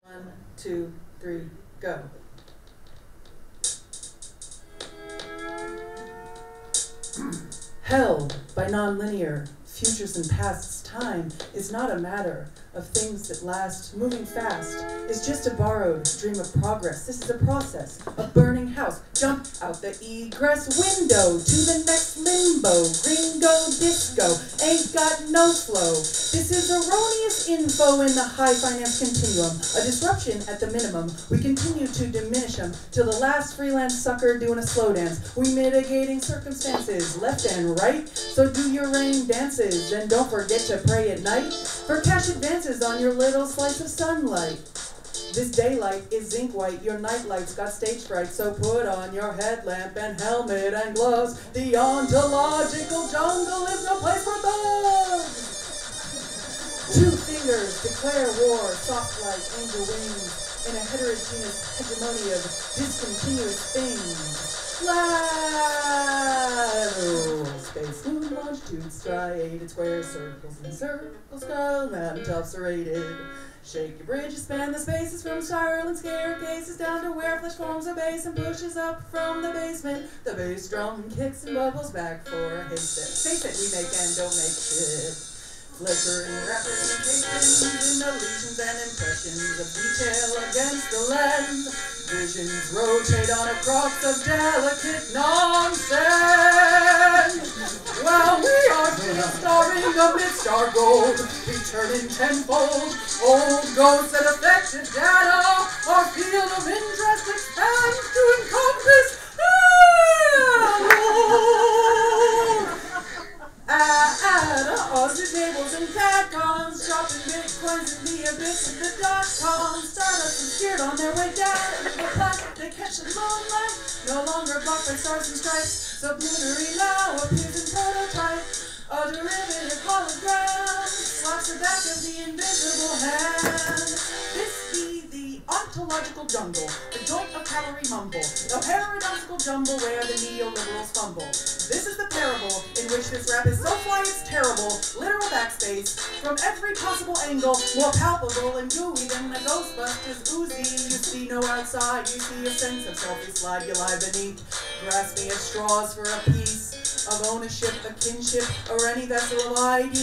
1, 2, 3, go. Held by nonlinear futures and pasts, time is not a matter of things that last. Moving fast is just a borrowed dream of progress. This is a process, a burning house. Jump out the egress window to the next limbo. Gringo disco ain't got no flow. This is erroneous info in the high finance continuum. A disruption at the minimum. We continue to diminish them till the last freelance sucker doing a slow dance. We mitigating circumstances left and right. So do your rain dances and don't forget to pray at night for cash advances on your little slice of sunlight. This daylight is zinc white, your nightlight's got stage fright, so put on your headlamp and helmet and gloves. The ontological jungle is no place for thugs. 2 fingers declare war, soft like angel wings, in a heterogeneous hegemony of discontinuous things. Lateral space, moon, longitude, striated squares, circles and circles, skull, mountaintops serrated. Shake your bridges, span the spaces from spiraling staircases down to where flesh forms a base and pushes up from the basement. The bass drum kicks and bubbles back for a haystack. Face it, we make and don't make shit. Flickering representations and illusions and impressions of detail against the lens. Visions rotate on a cross of delicate nonsense. While we are still starring amidst our gold, returning tenfold. Old ghosts and affected data, our field of interest expands to encompass Aussie tables and catcons, dropping bitcoins in the abyss of the dot-com. Startups and steered on their way down to the planet. They catch the moonlight, no longer blocked by stars and stripes. Sublunary now appears in prototype. A derivative hologram slaps the back of the invisible hand. This be the ontological jungle, the joint of cavalry mumble, the paradoxical jumble where the neoliberals fumble. This is the parable in which this rap is so fly it's terrible. Literal backspace from every possible angle, more palpable and gooey than the Ghostbusters Uzi. You see no outside, you see a sense of self. You slide, you lie beneath, grasping at straws for a piece of ownership, a kinship, or any vessel of ID.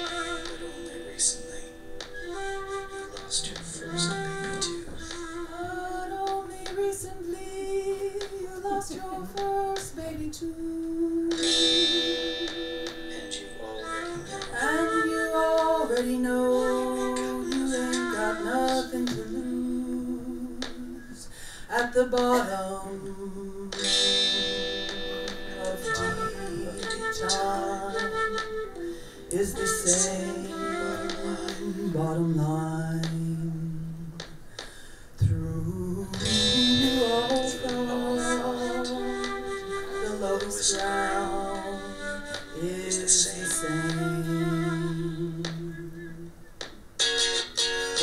But only recently, you lost your first baby too. But only recently, you lost your first baby too. And you already know. And you ain't got nothing to lose. At the bottom of deep time is the same bottom line. Through all thought, the lowest ground is the same.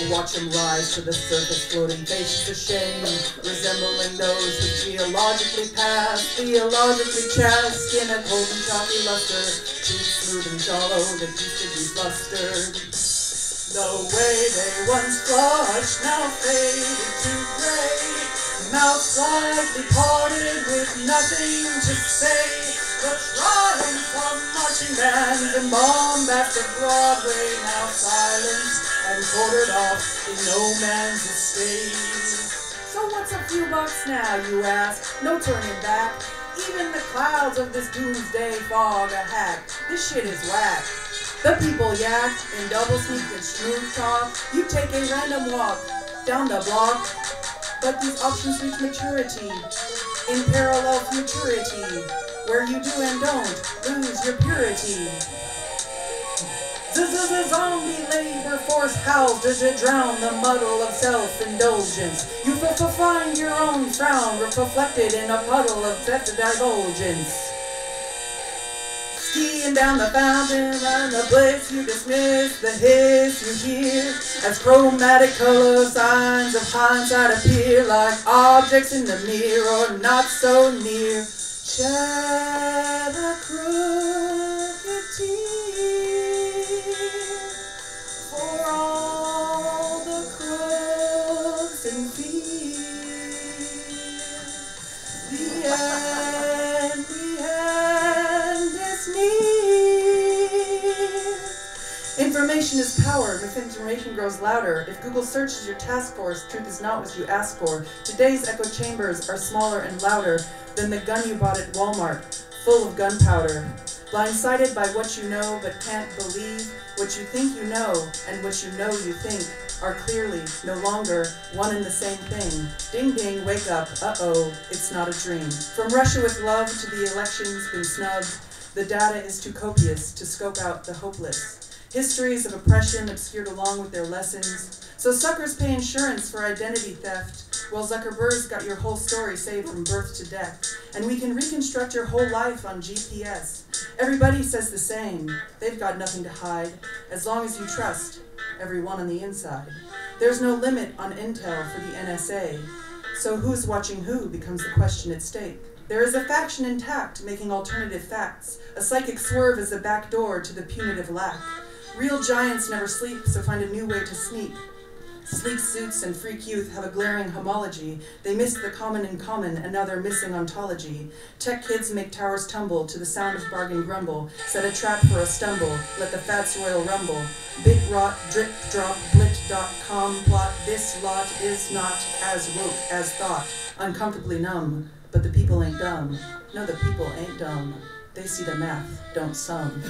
Watch him rise to the surface, floating faces of shame, resembling those who geologically pass, theologically chaste in a cold and chalky luster, cheeks smooth and shallow that used to be flustered. The way they once flushed now faded to gray, mouth slightly parted with nothing to say. The triumph of marching bands and bombast of Broadway now silenced and quartered off in no man's estate. So what's a few bucks now, you ask? No turning back. Even the clouds of this doomsday fog are hacked. This shit is whack. The people yak in double sneak and smooth talk. You take a random walk down the block, but these options reach maturity in parallel futurity, where you do and don't lose your purity. Zombie labor force howls to drown the muddle of self-indulgence. You find your own frown reflected in a puddle of divulgence. Skiing down the fountain and the bliss you dismiss, the hiss you hear as chromatic color signs of hindsight appear like objects in the mirror, not so near. Shed a crooked tear for all the crooked Information is power. Misinformation grows louder. If Google searches your task force, truth is not what you ask for. Today's echo chambers are smaller and louder than the gun you bought at Walmart, full of gunpowder. Blindsided by what you know but can't believe, what you think you know and what you know you think are clearly no longer one and the same thing. Ding ding, wake up, uh-oh, it's not a dream. From Russia with love to the elections been snubbed, the data is too copious to scope out the hopeless. Histories of oppression obscured along with their lessons. So suckers pay insurance for identity theft, while Zuckerberg's got your whole story saved from birth to death. And we can reconstruct your whole life on GPS. Everybody says the same. They've got nothing to hide, as long as you trust everyone on the inside. There's no limit on intel for the NSA. So who's watching who becomes the question at stake. There is a faction intact, making alternative facts. A psychic swerve is the back door to the punitive lack. Real giants never sleep, so find a new way to sneak. Sleek suits and freak youth have a glaring homology. They missed the common in common, and now they're missing ontology. Tech kids make towers tumble to the sound of bargain grumble. Set a trap for a stumble, let the fats royal rumble. Bit rot, drip drop, blit.com plot. This lot is not as woke as thought. Uncomfortably numb, but the people ain't dumb. No, the people ain't dumb. They see the math, don't some.